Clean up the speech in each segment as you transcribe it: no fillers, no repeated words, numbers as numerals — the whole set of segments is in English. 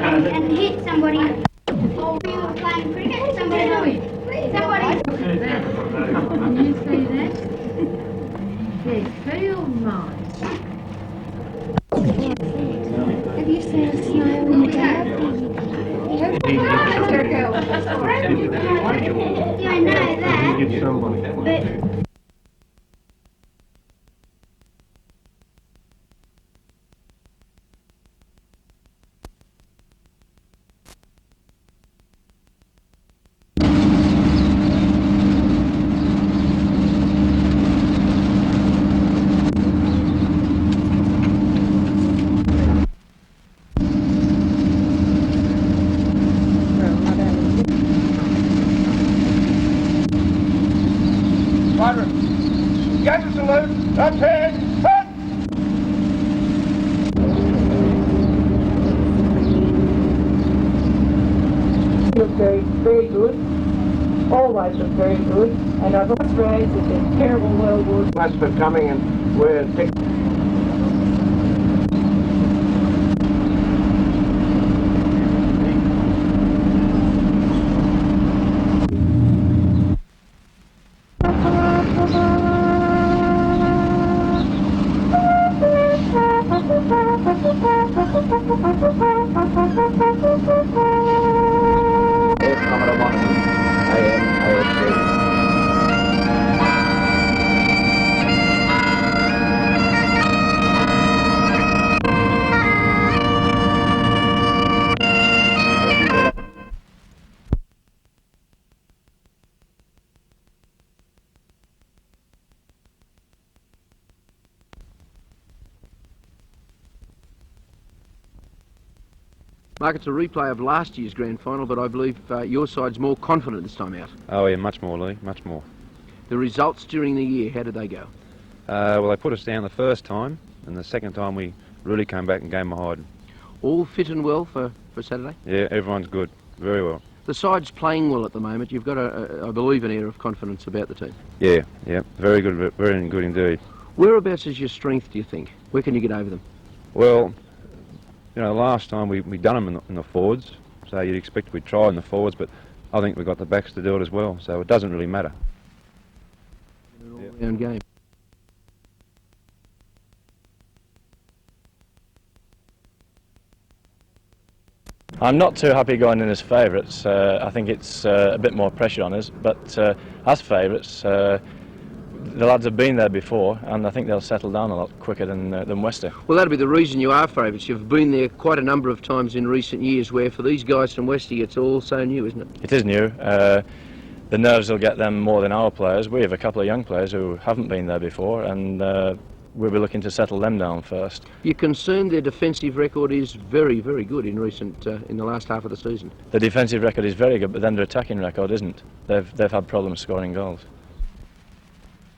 and hit somebody. Or we were playing cricket, somebody. Can you see that? There's field mice. Have you seen a snail in the garden? Yeah, I know that. But Get the salute, that's it, hut! Look very good, always look very good, and I've lost raised it's a terrible world war. Thanks for coming, and we're Mark, it's a replay of last year's grand final, but I believe your side's more confident this time out. Oh yeah, much more, Lee, much more. The results during the year, how did they go? Well, they put us down the first time, and the second time we really came back and gave them a hide. All fit and well for Saturday? Yeah, everyone's good, very well. The side's playing well at the moment. You've got, I believe, an air of confidence about the team. Yeah, very good, very good indeed. Whereabouts is your strength, do you think? Where can you get over them? Well, you know, last time we done them in the forwards, so you'd expect we'd try in the forwards, but I think we've got the backs to do it as well, so it doesn't really matter. An all-round game. I'm not too happy going in as favourites. I think it's a bit more pressure on us, but as favourites, the lads have been there before, and I think they'll settle down a lot quicker than Wester. Well, that'll be the reason you are favourites. You've been there quite a number of times in recent years, where for these guys from Wester, it's all so new, isn't it? It is new. The nerves will get them more than our players. We have a couple of young players who haven't been there before, and we'll be looking to settle them down first. You're concerned their defensive record is very, very good in the last half of the season. The defensive record is very good, but then their attacking record isn't. They've had problems scoring goals.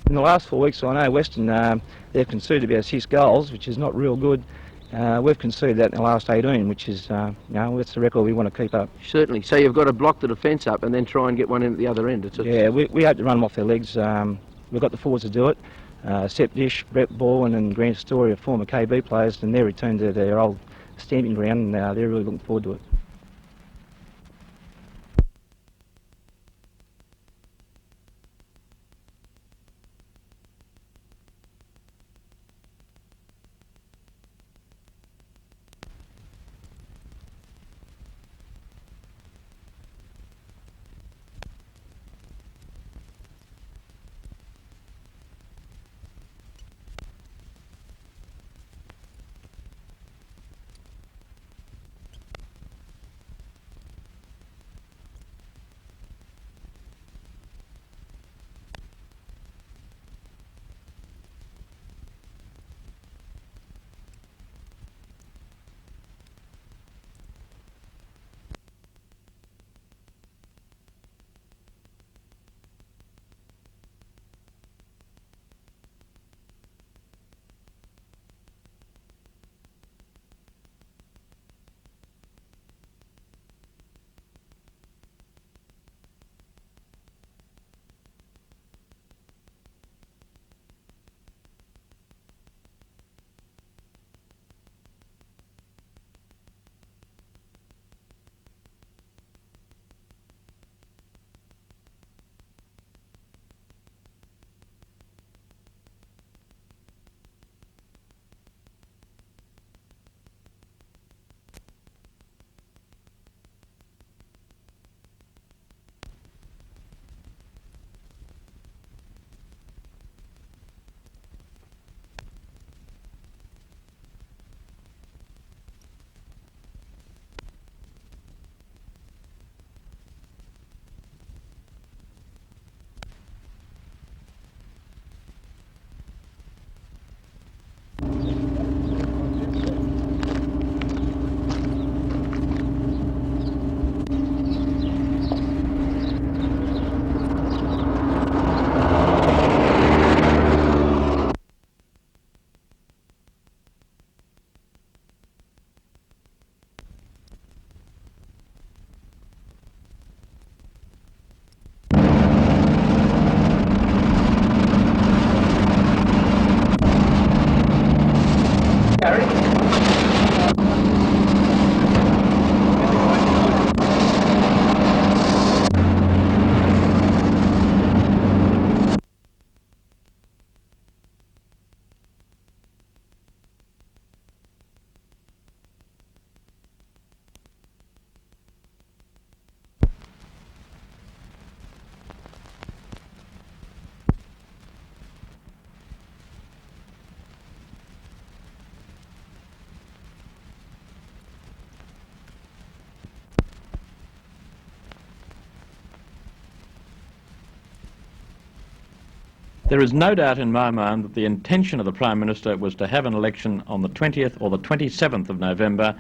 In the last 4 weeks, I know Western, they've conceded about 6 goals, which is not real good. We've conceded that in the last 18, which is, you know, that's the record we want to keep up. Certainly. So you've got to block the defence up and then try and get one in at the other end. Yeah, we hope to run them off their legs. We've got the forwards to do it. Sepp Dish, Brett Baldwin and Grant Story are former KB players, and they're returned to their old stamping ground, and they're really looking forward to it. There is no doubt in my mind that the intention of the Prime Minister was to have an election on the 20th or the 27th of November,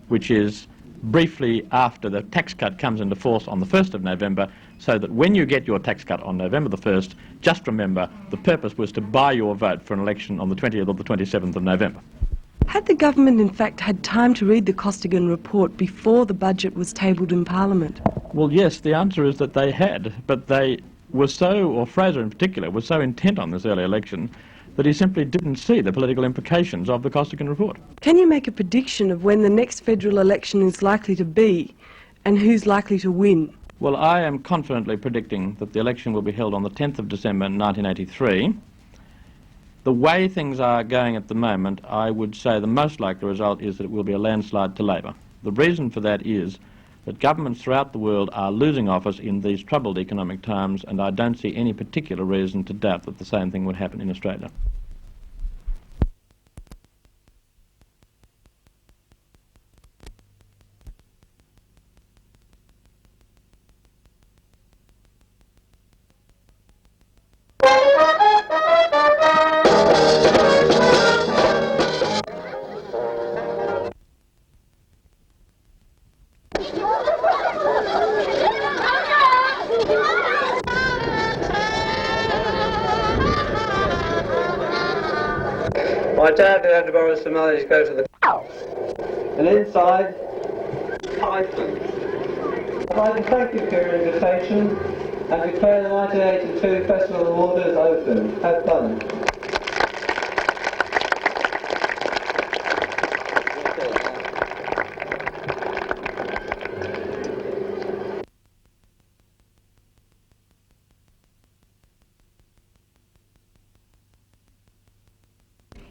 which is briefly after the tax cut comes into force on the 1st of November, so that when you get your tax cut on November the 1st, just remember the purpose was to buy your vote for an election on the 20th or the 27th of November. Had the government in fact had time to read the Costigan report before the budget was tabled in Parliament? Well, yes, the answer is that they had, but they were so, or Fraser in particular, was so intent on this early election that he simply didn't see the political implications of the Costigan report. Can you make a prediction of when the next federal election is likely to be and who's likely to win? Well, I am confidently predicting that the election will be held on the 10th of December 1983. The way things are going at the moment, I would say the most likely result is that it will be a landslide to Labor. The reason for that is that governments throughout the world are losing office in these troubled economic times, and I don't see any particular reason to doubt that the same thing would happen in Australia. My dad had to borrow some money to go to the... And inside... I'd like to thank you for your invitation and declare the 1982 Festival of Waters open. Have fun.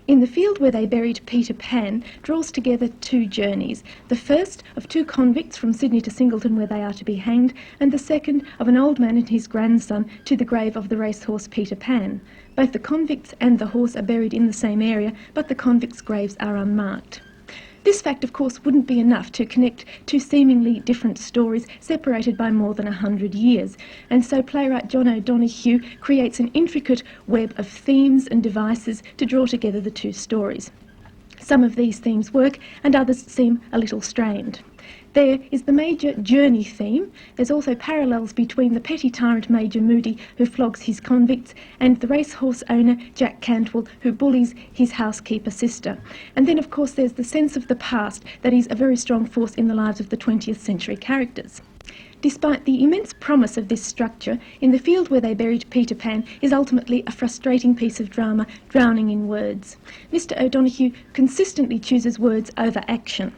In the Field Where They Buried Peter Pan draws together two journeys, the first of two convicts from Sydney to Singleton where they are to be hanged, and the second of an old man and his grandson to the grave of the racehorse Peter Pan. Both the convicts and the horse are buried in the same area, but the convicts' graves are unmarked. This fact, of course, wouldn't be enough to connect two seemingly different stories separated by more than 100 years, and so playwright John O'Donoghue creates an intricate web of themes and devices to draw together the two stories. Some of these themes work and others seem a little strained. There is the major journey theme. There's also parallels between the petty tyrant Major Moody, who flogs his convicts, and the racehorse owner Jack Cantwell, who bullies his housekeeper sister. And then, of course, there's the sense of the past that is a very strong force in the lives of the 20th century characters. Despite the immense promise of this structure, In the Field Where They Buried Peter Pan is ultimately a frustrating piece of drama, drowning in words. Mr. O'Donoghue consistently chooses words over action.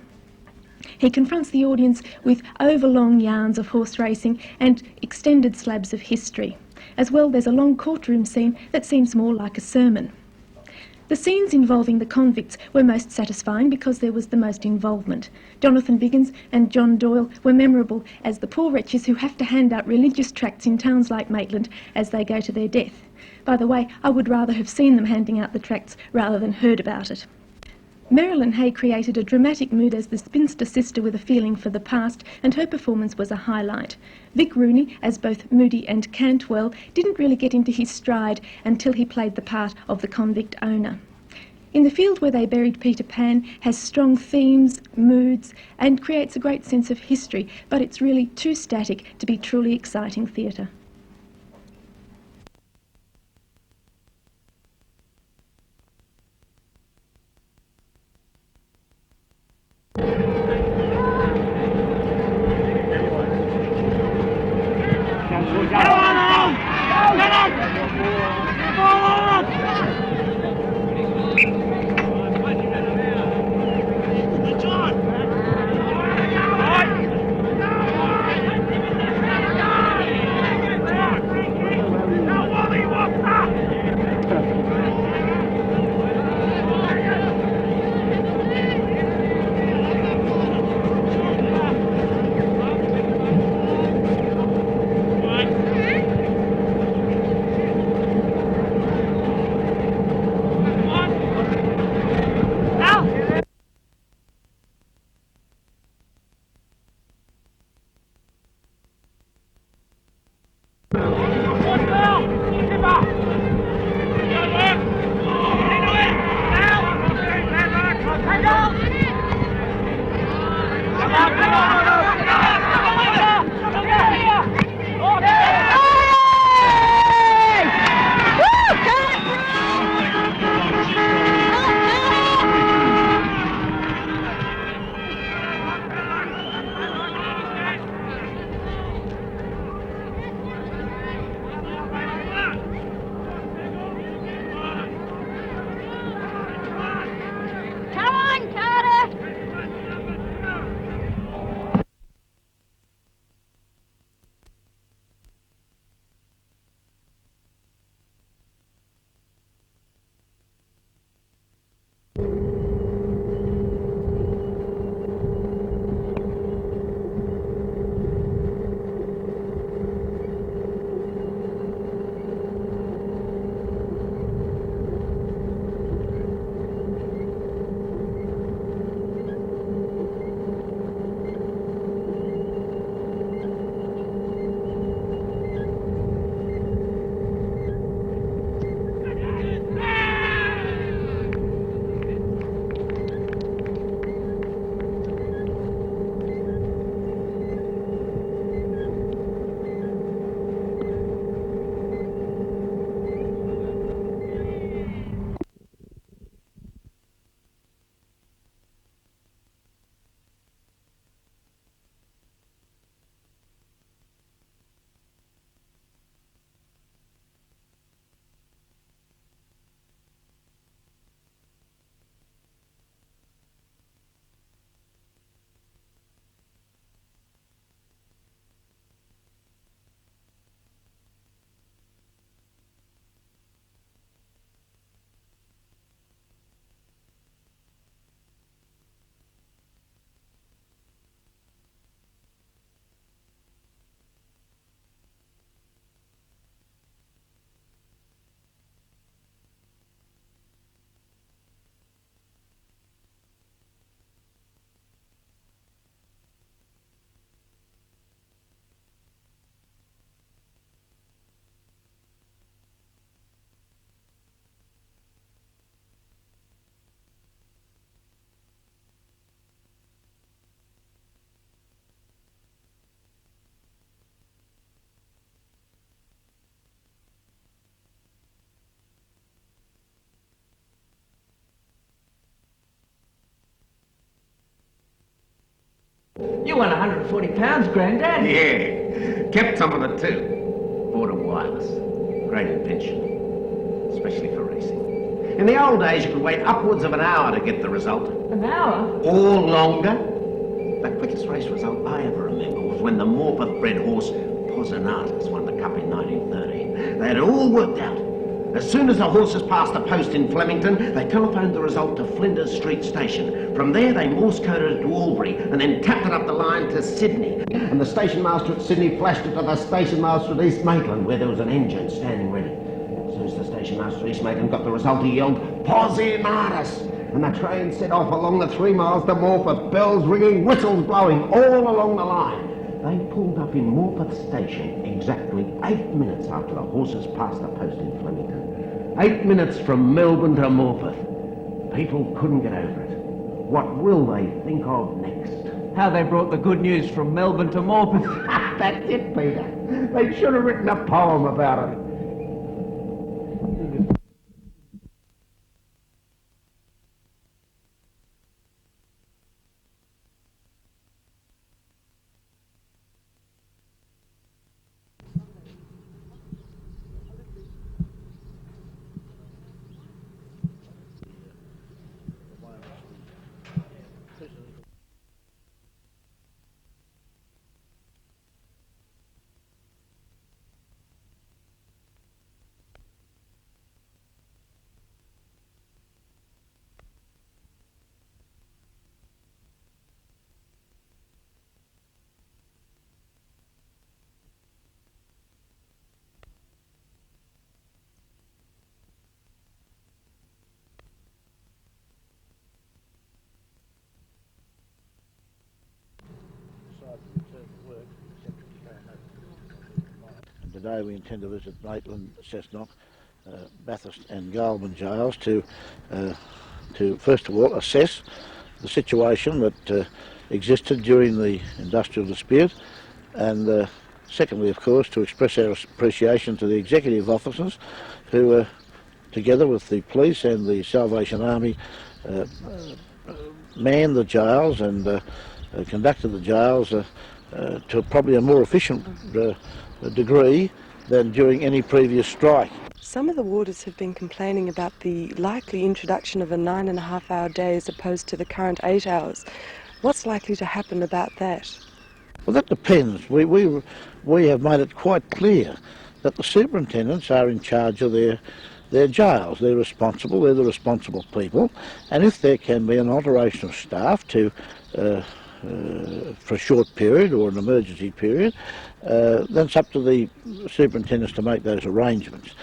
He confronts the audience with overlong yarns of horse racing and extended slabs of history. As well, there's a long courtroom scene that seems more like a sermon. The scenes involving the convicts were most satisfying because there was the most involvement. Jonathan Biggins and John Doyle were memorable as the poor wretches who have to hand out religious tracts in towns like Maitland as they go to their death. By the way, I would rather have seen them handing out the tracts rather than heard about it. Marilyn Hay created a dramatic mood as the spinster sister with a feeling for the past, and her performance was a highlight. Vic Rooney, as both Moody and Cantwell, didn't really get into his stride until he played the part of the convict owner. In the Field Where They Buried Peter Pan has strong themes, moods, and creates a great sense of history, but it's really too static to be truly exciting theatre. You won £140, Grandad. Yeah, kept some of it too. Bought a wireless. Great invention, especially for racing. In the old days, you could wait upwards of an hour to get the result. An hour? Or longer. The quickest race result I ever remember was when the Morpeth-bred horse Posinatus won the Cup in 1930. They had it all worked out. As soon as the horses passed the post in Flemington, they telephoned the result to Flinders Street Station. From there, they Morse-coded it to Albury and then tapped it up the line to Sydney. And the station master at Sydney flashed it to the station master at East Maitland, where there was an engine standing ready. As soon as the station master at East Maitland got the result, he yelled, "Posinatus!" And the train set off along the 3 miles to Morpeth, bells ringing, whistles blowing, all along the line. They pulled up in Morpeth Station exactly 8 minutes after the horses passed the post in Flemington. 8 minutes from Melbourne to Morpeth. People couldn't get over it. What will they think of next? How they brought the good news from Melbourne to Morpeth. That's it, Peter. They should have written a poem about it. Today we intend to visit Maitland, Cessnock, Bathurst and Goulburn jails to first of all assess the situation that existed during the industrial dispute, and secondly, of course, to express our appreciation to the executive officers who, together with the police and the Salvation Army, manned the jails and conducted the jails to probably a more efficient degree than during any previous strike. Some of the warders have been complaining about the likely introduction of a 9.5-hour day as opposed to the current 8 hours. What's likely to happen about that? Well, that depends. We have made it quite clear that the superintendents are in charge of their jails. They're responsible, they're the responsible people, and if there can be an alteration of staff to for a short period or an emergency period, then it's up to the superintendents to make those arrangements.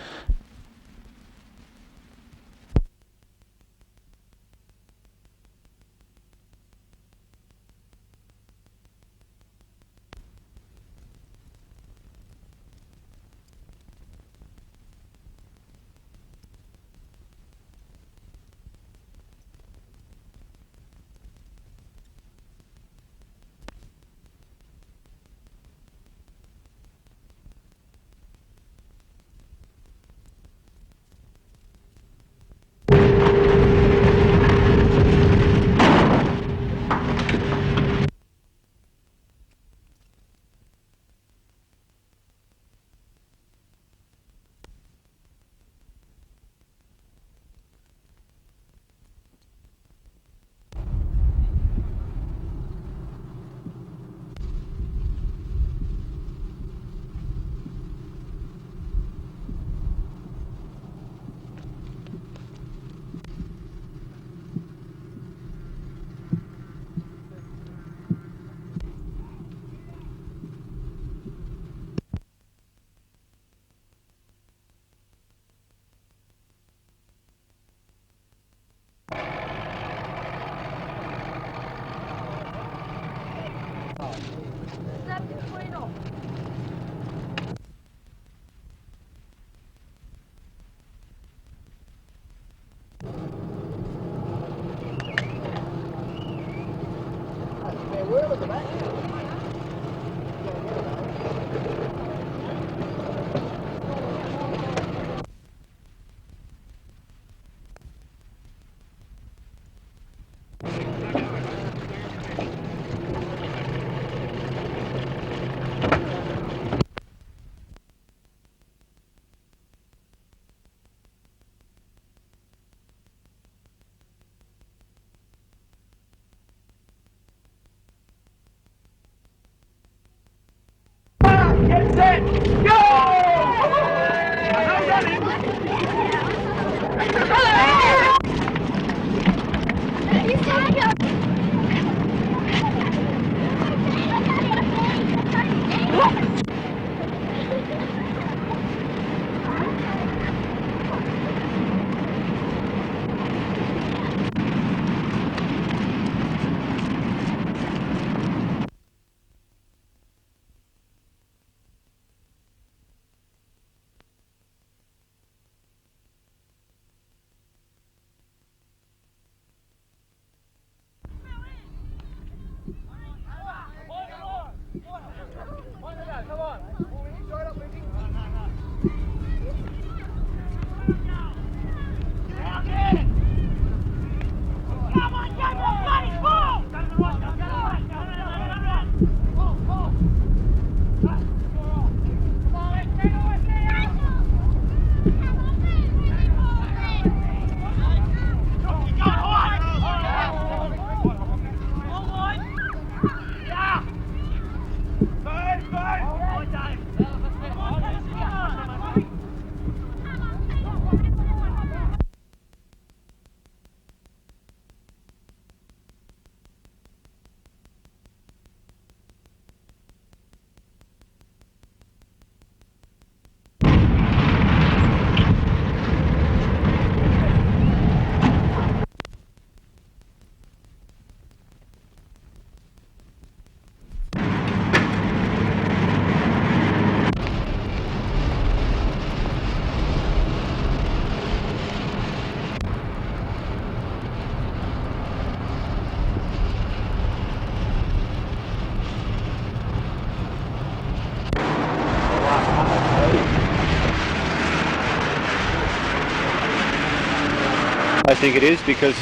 I think it is, because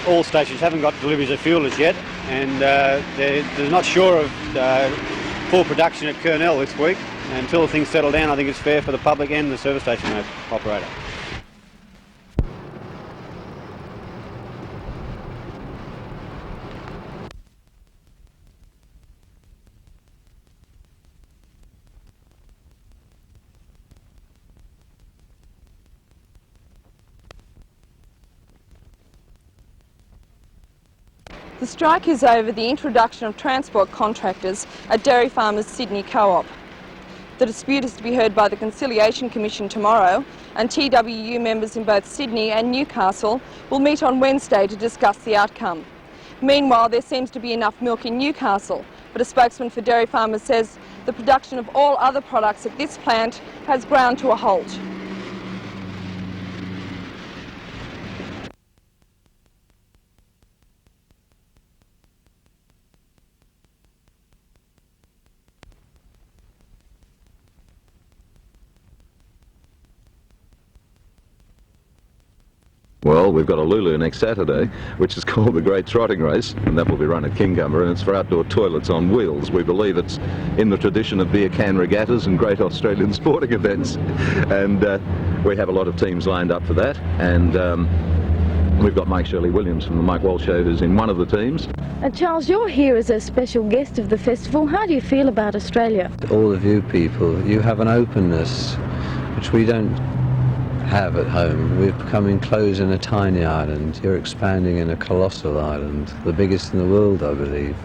all stations haven't got deliveries of fuel as yet, and they're not sure of full production at Kurnell this week. Until things settle down, I think it's fair for the public and the service station operator. The strike is over the introduction of transport contractors at Dairy Farmers Sydney Co-op. The dispute is to be heard by the Conciliation Commission tomorrow, and TWU members in both Sydney and Newcastle will meet on Wednesday to discuss the outcome. Meanwhile, there seems to be enough milk in Newcastle, but a spokesman for Dairy Farmers says the production of all other products at this plant has ground to a halt. Well, we've got a Lulu next Saturday, which is called the Great Trotting Race, and that will be run at Kingcumber, and it's for outdoor toilets on wheels. We believe it's in the tradition of beer can regattas and great Australian sporting events, and we have a lot of teams lined up for that, and we've got Mike Shirley-Williams from the Mike Walsh Show, who's in one of the teams. Charles, you're here as a special guest of the festival. How do you feel about Australia? All of you people, you have an openness which we don't have at home. We're becoming closed in a tiny island. You're expanding in a colossal island, the biggest in the world, I believe.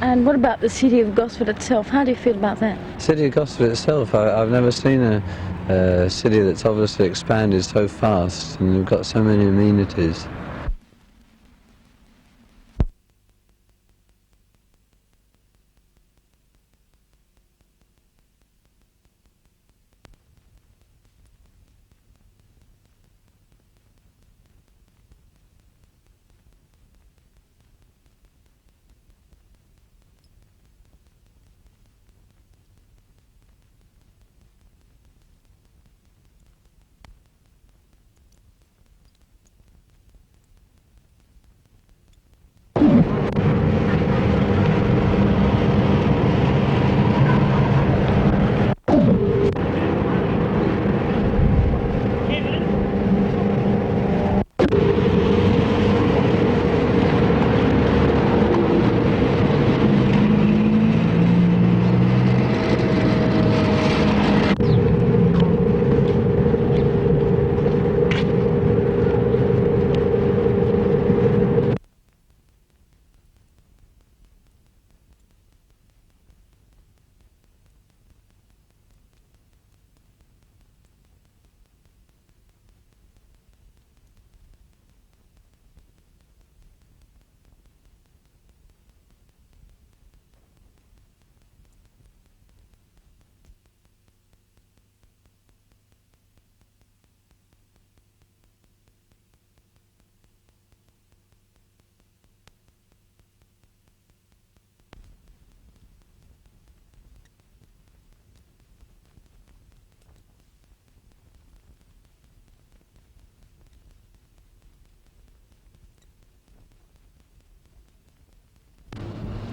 And what about the city of Gosford itself? How do you feel about that? City of Gosford itself, I've never seen a city that's obviously expanded so fast, and we've got so many amenities.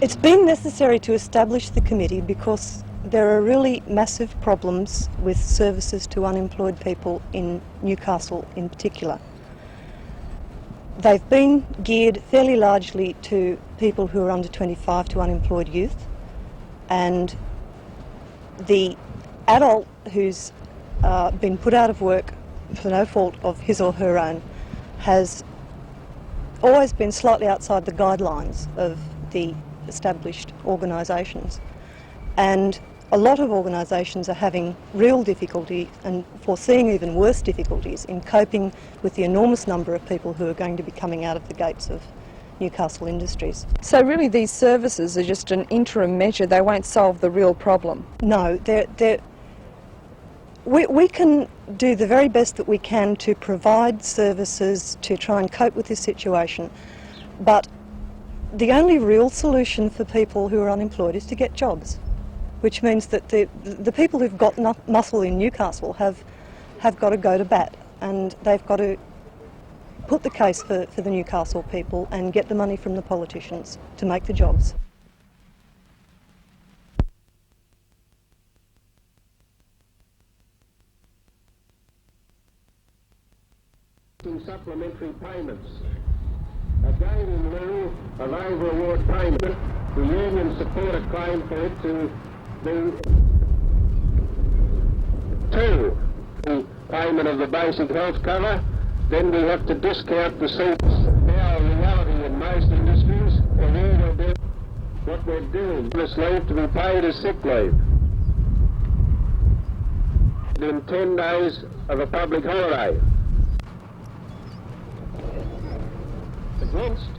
It's been necessary to establish the committee because there are really massive problems with services to unemployed people in Newcastle in particular. They've been geared fairly largely to people who are under 25, to unemployed youth, and the adult who's been put out of work for no fault of his or her own has always been slightly outside the guidelines of the established organisations, and a lot of organisations are having real difficulty and foreseeing even worse difficulties in coping with the enormous number of people who are going to be coming out of the gates of Newcastle Industries. So really these services are just an interim measure, they won't solve the real problem? No, we can do the very best that we can to provide services to try and cope with this situation, but the only real solution for people who are unemployed is to get jobs, which means that the people who've got muscle in Newcastle have got to go to bat, and they've got to put the case for the Newcastle people and get the money from the politicians to make the jobs. Supplementary payments. Again, in lieu of over-award payment, the union support a claim for it to be to the payment of the basic health cover. Then we have to discount the seats. Now, a reality in most industries, although they'll do what we're doing, this leave to be paid as sick leave. In 10 days of a public holiday. Against.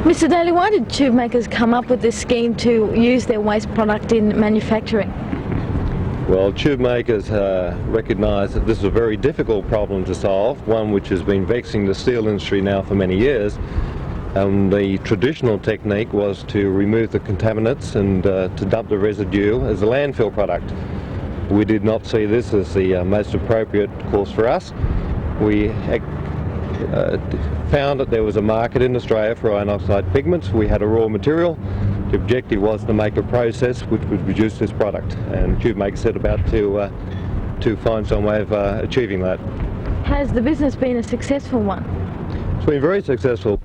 Mr Daly, why did tube makers come up with this scheme to use their waste product in manufacturing? Well, tube makers recognise that this is a very difficult problem to solve, one which has been vexing the steel industry now for many years. The traditional technique was to remove the contaminants and to dump the residue as a landfill product. We did not see this as the most appropriate course for us. We found that there was a market in Australia for iron oxide pigments. We had a raw material. The objective was to make a process which would produce this product, and tube makers set about to find some way of achieving that. Has the business been a successful one? It's been very successful.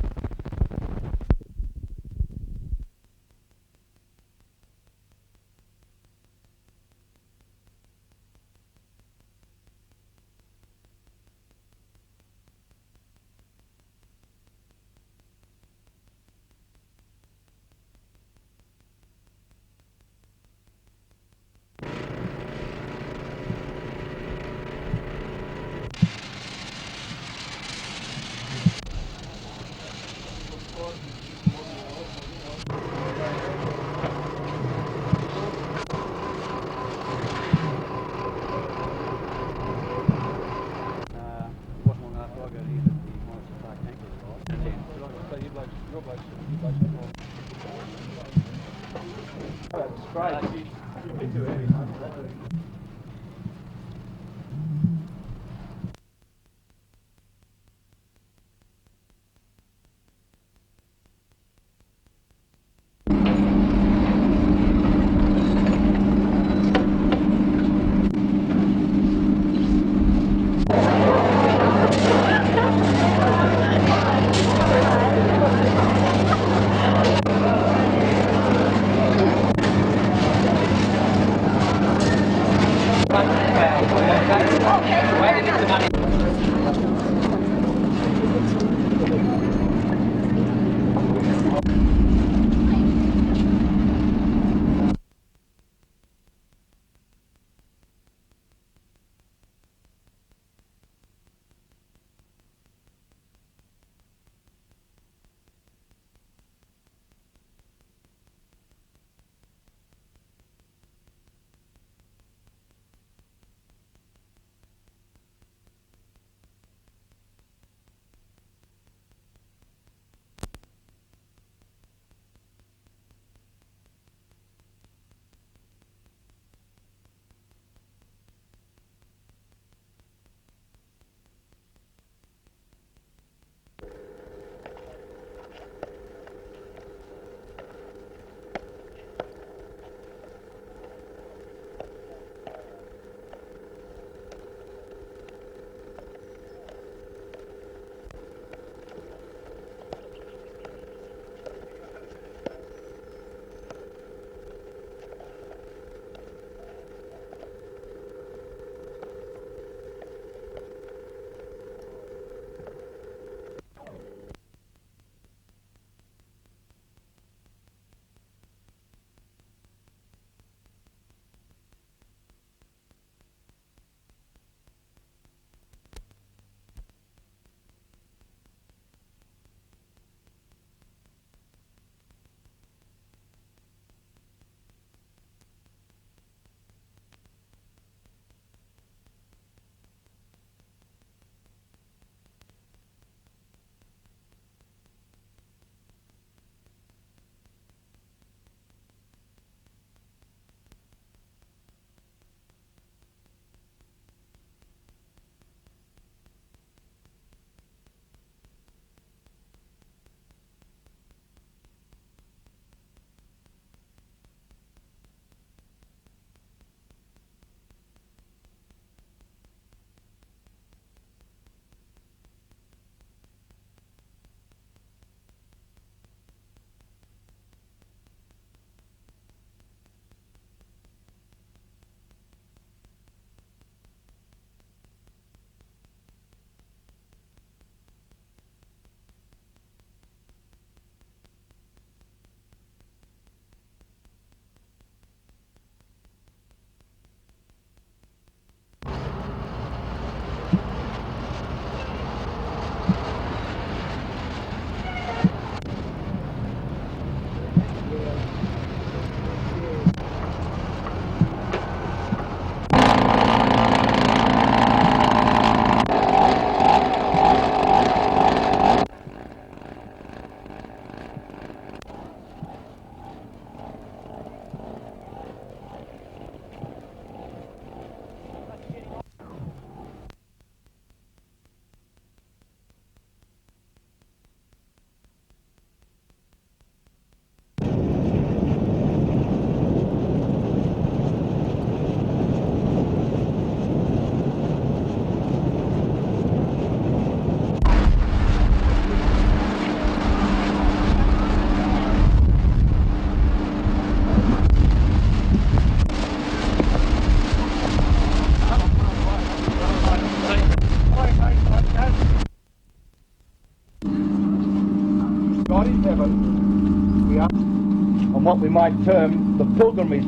what we might term the pilgrimage.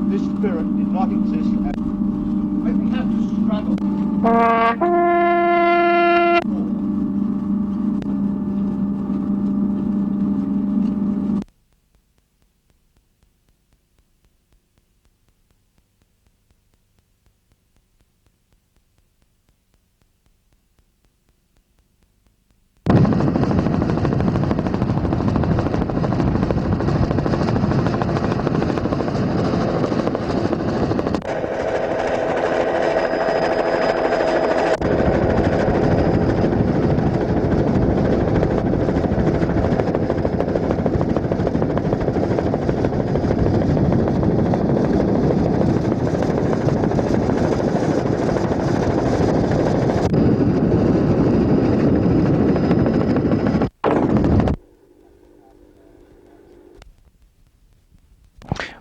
This spirit did not exist when we have to struggle.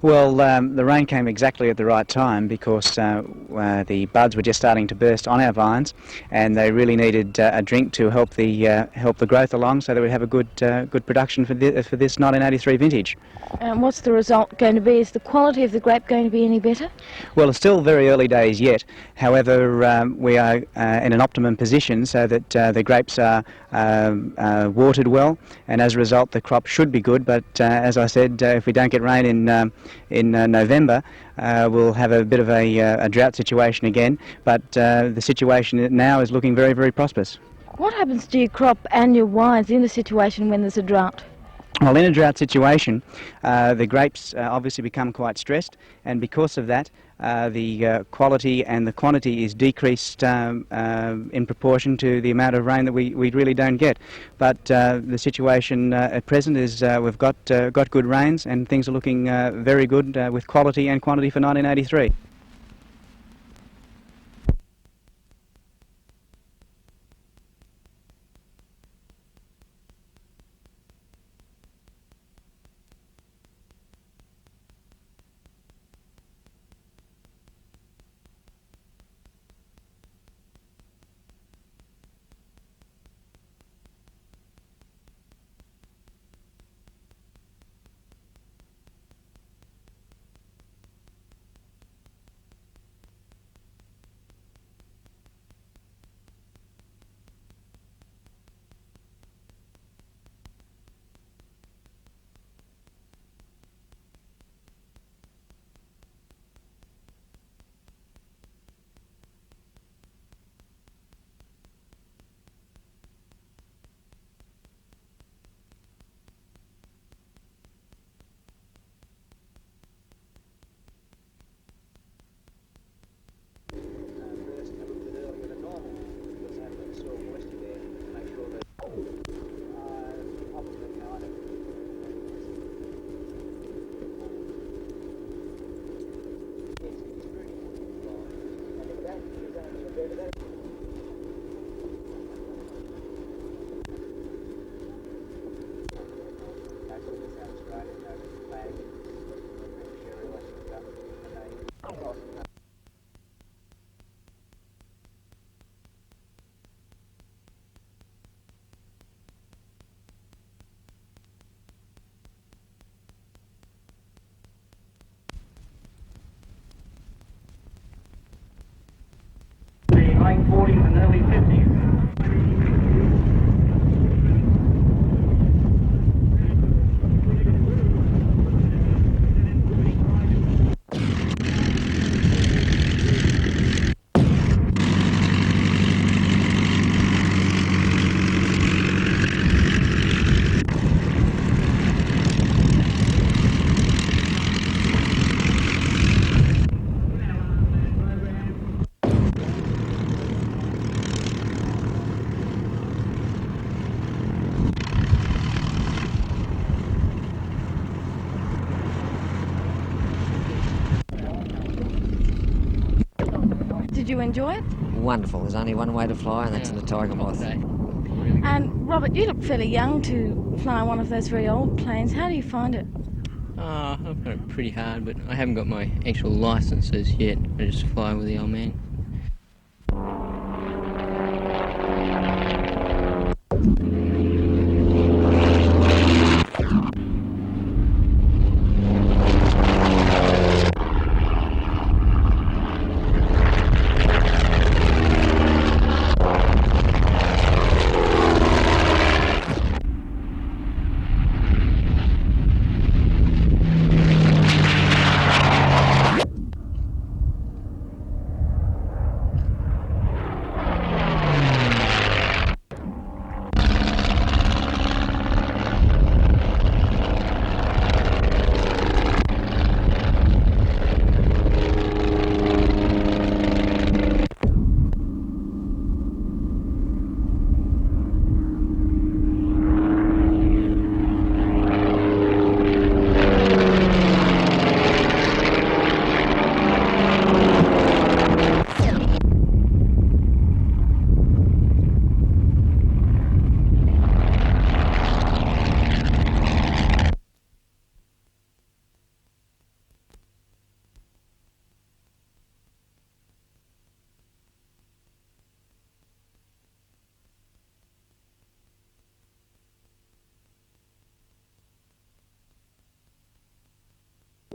Well, the rain came exactly at the right time because the buds were just starting to burst on our vines, and they really needed a drink to help the growth along, so that we'd have a good production for this 1983 vintage. And what's the result going to be? Is the quality of the grape going to be any better? Well, it's still very early days yet. However, we are in an optimum position so that the grapes are watered well, and as a result the crop should be good. But as I said, if we don't get rain in November, we'll have a bit of a drought situation again. But the situation now is looking very, very prosperous. What happens to your crop and your wines in a situation when there's a drought? Well, in a drought situation, the grapes obviously become quite stressed, and because of that, the quality and the quantity is decreased in proportion to the amount of rain that we really don't get. But the situation at present is we've got good rains, and things are looking very good with quality and quantity for 1983. The 1940s and early 50s. Did you enjoy it? Wonderful. There's only one way to fly, and that's in the tiger moth. And Robert, you look fairly young to fly one of those very old planes. How do you find it? I've got it pretty hard, but I haven't got my actual licences yet. I just fly with the old man.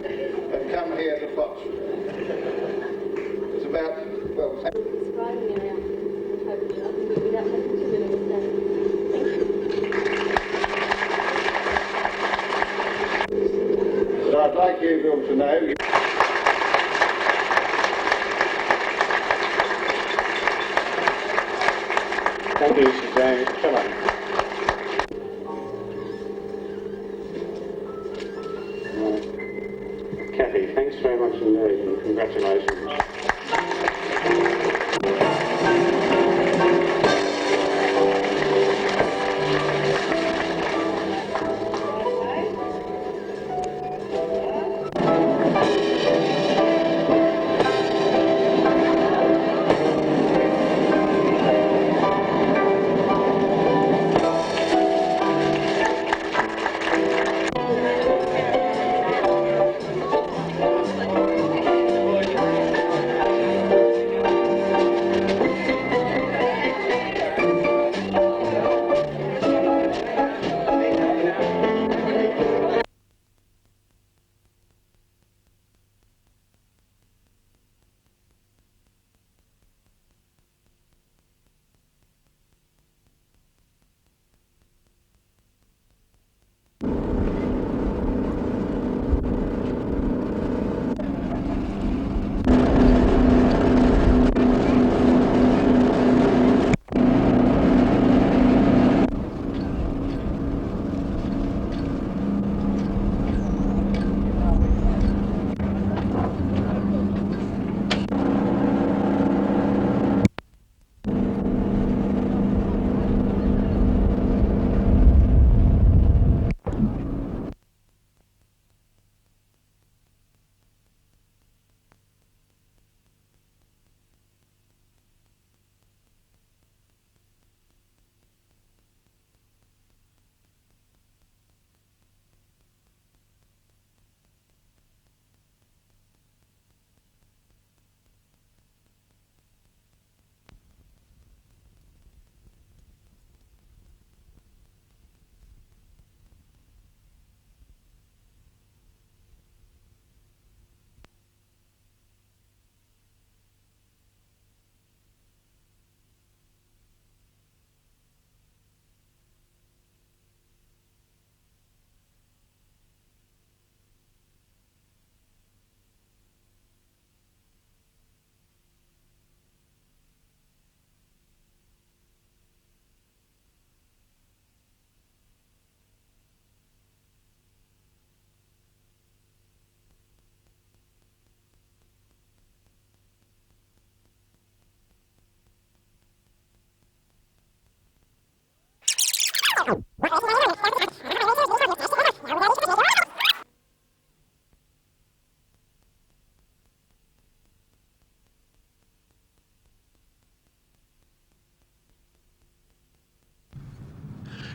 And come here to Fox. It's about, well... Describing the area and hopefully I can do it without taking too many mistakes. But I'd like you all to know... Thank you, Suzanne. Come on. Kathy, thanks very much indeed, and congratulations.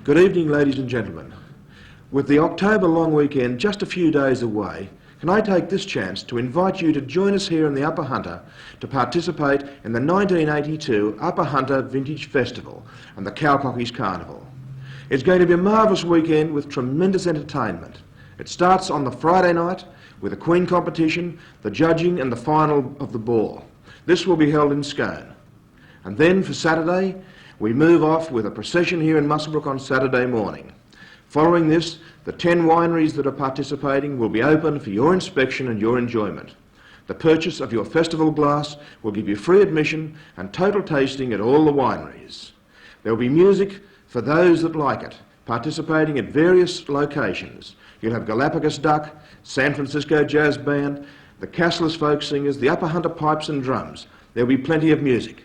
Good evening, ladies and gentlemen. With the October long weekend just a few days away, can I take this chance to invite you to join us here in the Upper Hunter to participate in the 1982 Upper Hunter Vintage Festival and the Cowcockies Carnival. It's going to be a marvellous weekend with tremendous entertainment. It starts on the Friday night with a Queen competition, the judging and the final of the ball. This will be held in Scone. And then for Saturday, we move off with a procession here in Muswellbrook on Saturday morning. Following this, the 10 wineries that are participating will be open for your inspection and your enjoyment. The purchase of your festival glass will give you free admission and total tasting at all the wineries. There will be music for those that like it, participating at various locations. You'll have Galapagos Duck, San Francisco Jazz Band, the Castless Folk Singers, the Upper Hunter Pipes and Drums. There'll be plenty of music.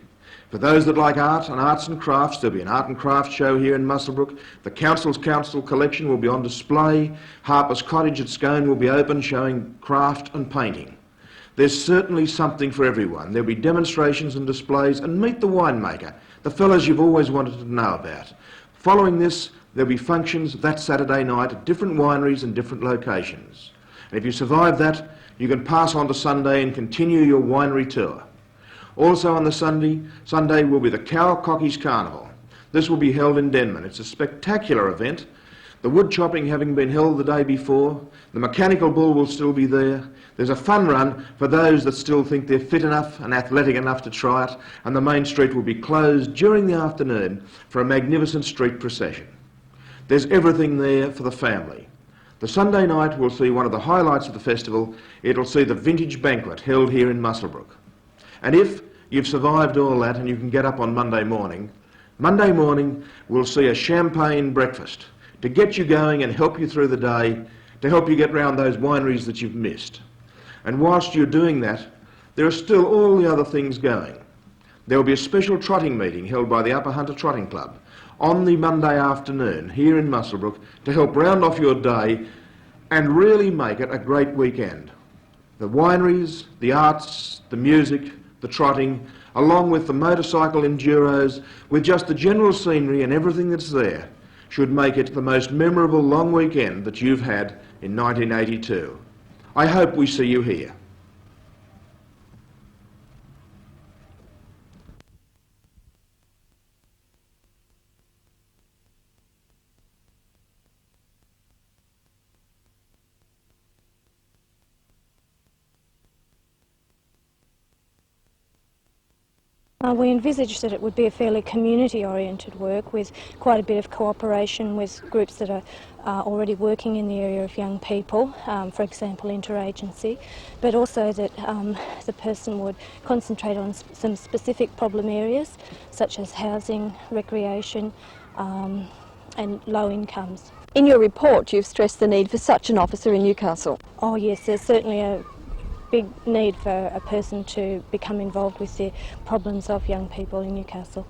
For those that like art and arts and crafts, there'll be an art and craft show here in Muswellbrook. The Council's Council collection will be on display. Harper's Cottage at Scone will be open, showing craft and painting. There's certainly something for everyone. There'll be demonstrations and displays, and meet the winemaker, the fellows you've always wanted to know about. Following this, there'll be functions that Saturday night at different wineries and different locations. And if you survive that, you can pass on to Sunday and continue your winery tour. Also on the Sunday will be the Cowcockies Carnival. This will be held in Denman. It's a spectacular event. The wood chopping having been held the day before, the mechanical bull will still be there. There's a fun run for those that still think they're fit enough and athletic enough to try it, and the main street will be closed during the afternoon for a magnificent street procession. There's everything there for the family. The Sunday night will see one of the highlights of the festival. It'll see the vintage banquet held here in Muswellbrook. And if you've survived all that and you can get up on Monday morning we'll see a champagne breakfast to get you going and help you through the day, to help you get round those wineries that you've missed. And whilst you're doing that, there are still all the other things going. There will be a special trotting meeting held by the Upper Hunter Trotting Club on the Monday afternoon here in Muswellbrook to help round off your day and really make it a great weekend. The wineries, the arts, the music, the trotting, along with the motorcycle enduros, with just the general scenery and everything that's there, should make it the most memorable long weekend that you've had in 1982. I hope we see you here. We envisaged that it would be a fairly community-oriented work with quite a bit of cooperation with groups that are already working in the area of young people, for example interagency, but also that the person would concentrate on some specific problem areas such as housing, recreation and low incomes. In your report you've stressed the need for such an officer in Newcastle. Oh yes, there's certainly a big need for a person to become involved with the problems of young people in Newcastle.